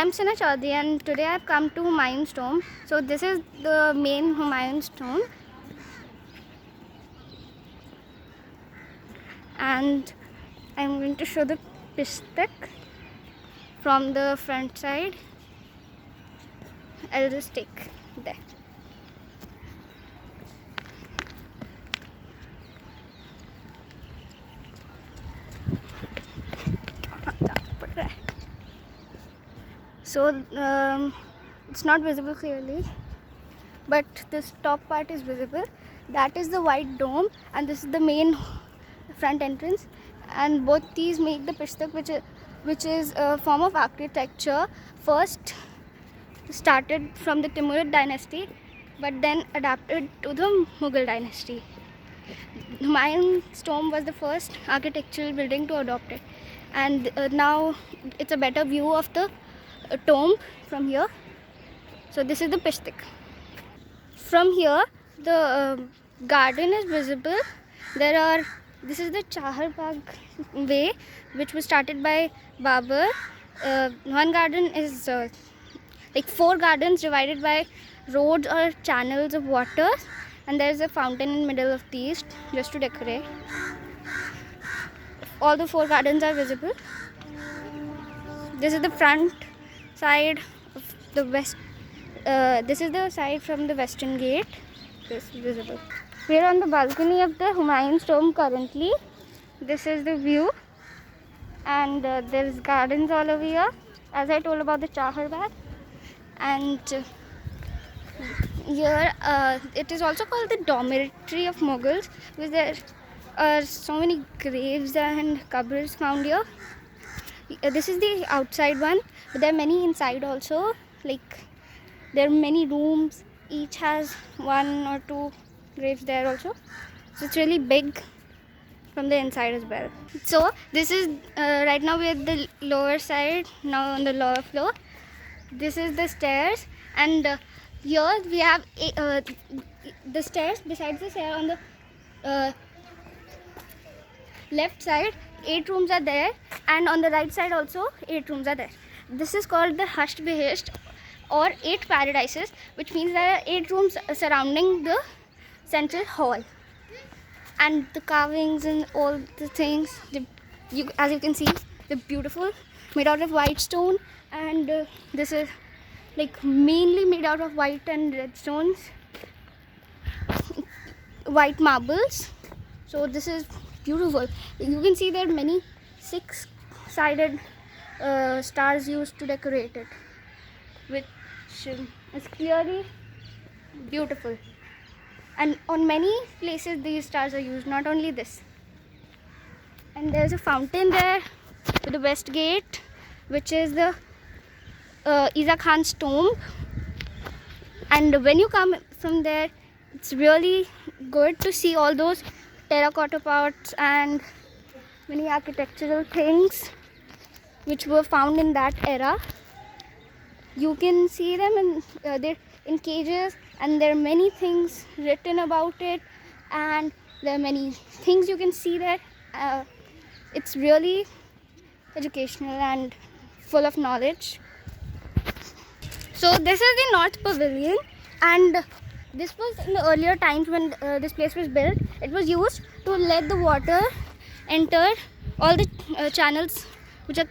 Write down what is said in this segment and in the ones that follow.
I'm Sana Chaudhary and today I've come to Humayun's tomb. So this is the main Humayun's tomb and I'm going to show the pistak from the front side. I'll just take there. So it's not visible clearly, but this top part is visible. That is the white dome and this is the main front entrance, and both these make the pistak, which is a form of architecture first started from the Timurid dynasty but then adapted to the Mughal dynasty. Humayun's tomb was the first architectural building to adopt it, and now it's a better view of the tomb from here. So this is the pistak. From here the garden is visible. This is the Chahar Bagh way, which was started by Babur. One garden is like 4 gardens divided by roads or channels of water, and there is a fountain in the middle of these just to decorate. All the 4 gardens are visible. This is the front side of the west. This is the side from the western gate. This is visible. We are on the balcony of the Humayun's tomb currently. This is the view, and there is gardens all over here, as I told about the Chahar Bagh. And here it is also called the dormitory of Mughals, because there are so many graves and qabrs found here. This is the outside one, but there are many inside also. Like there are many rooms, each has 1 or 2 graves there also. So it's really big from the inside as well. So this is right now we're at the lower side, now on the lower floor. This is the stairs, and here we have the stairs. Besides the stair, on the left side 8 rooms are there, and on the right side also 8 rooms are there. This is called the Hasht Behesht, or 8 paradises, which means there are 8 rooms surrounding the central hall. And the carvings and all the things, as you can see, they're beautiful, made out of white stone, and this is like mainly made out of white and red stones, white marbles. So this is beautiful. You can see there are many 6-sided stars used to decorate it, which is clearly beautiful. And on many places these stars are used, not only this. And there's a fountain there to the west gate, which is the Isa Khan's tomb. And when you come from there, it's really good to see all those terracotta pots and many architectural things which were found in that era. You can see them they're in cages, and there are many things written about it, and there are many things you can see there. It's really educational and full of knowledge. So this is the North Pavilion, and this was in the earlier times when this place was built. It was used to let the water enter all the channels which are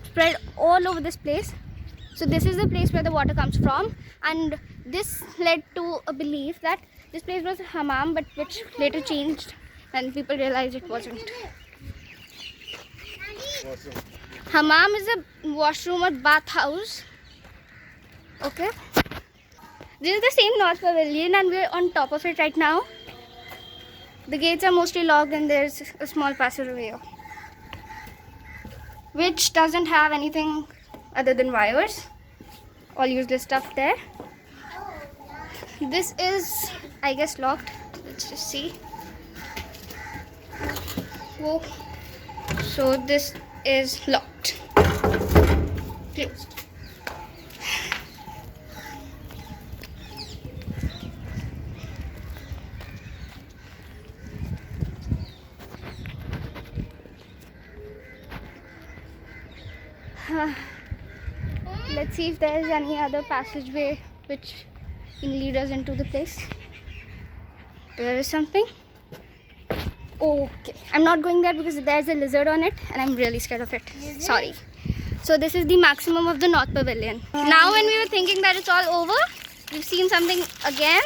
spread all over this place. So this is the place where the water comes from, and this led to a belief that this place was a hammam, but which later changed and people realized it wasn't. Hammam is a washroom or bathhouse. Okay. This is the same North Pavilion, and we're on top of it right now. The gates are mostly locked, and there's a small passageway, which doesn't have anything other than wires. All useless stuff there. This is, I guess, locked. Let's just see. Whoa. So this is locked. Closed. Let's see if there is any other passageway which can lead us into the place. There is something. Okay, I'm not going there because there's a lizard on it and I'm really scared of it. Sorry. So this is the maximum of the North Pavilion. Now when we were thinking that it's all over, we've seen something again,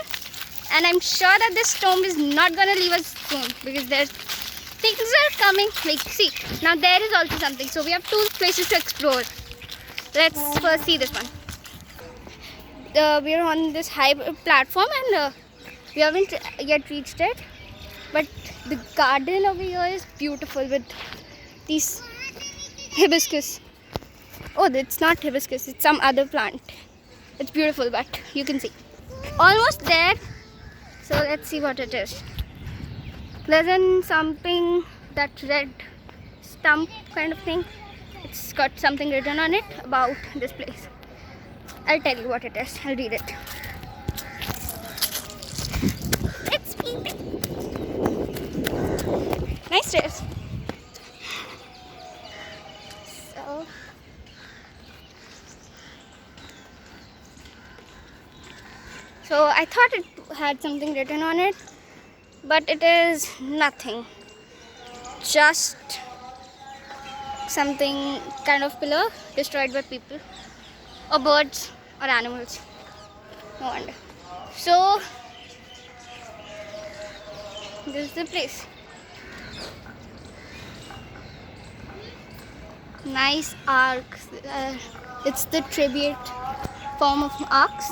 and I'm sure that this storm is not gonna leave us soon because there's things are coming. Like, see, now there is also something. So we have two places to explore. Let's first see this one. We're on this high platform and we haven't yet reached it, but the garden over here is beautiful with these hibiscus. Oh, it's not hibiscus, it's some other plant. It's beautiful, but you can see. Almost there. So let's see what it is. There's something, that red stump kind of thing. It's got something written on it about this place. I'll tell you what it is. I'll read it. Let's eat it. Nice stairs. So I thought it had something written on it, but it is nothing. Just something kind of pillar destroyed by people or birds or animals. No wonder. So this is the place. Nice arcs. It's the tribute form of arcs.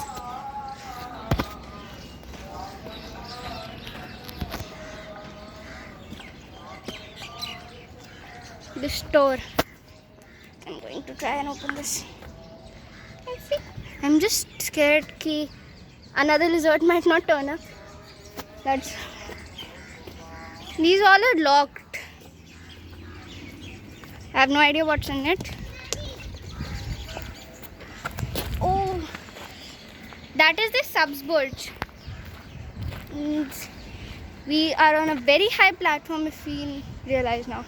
The store. I'm going to try and open this. Let's see. I'm just scared that another lizard might not turn up. These all are locked. I have no idea what's in it. Oh, that is the Subsburg. We are on a very high platform, if we realize now.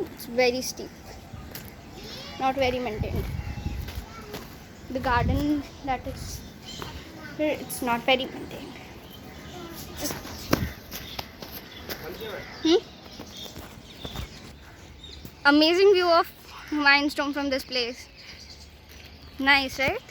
It's very steep, not very maintained. The garden that is here, it's not very maintained. Amazing view of Humayun's tomb from this place. Nice, right?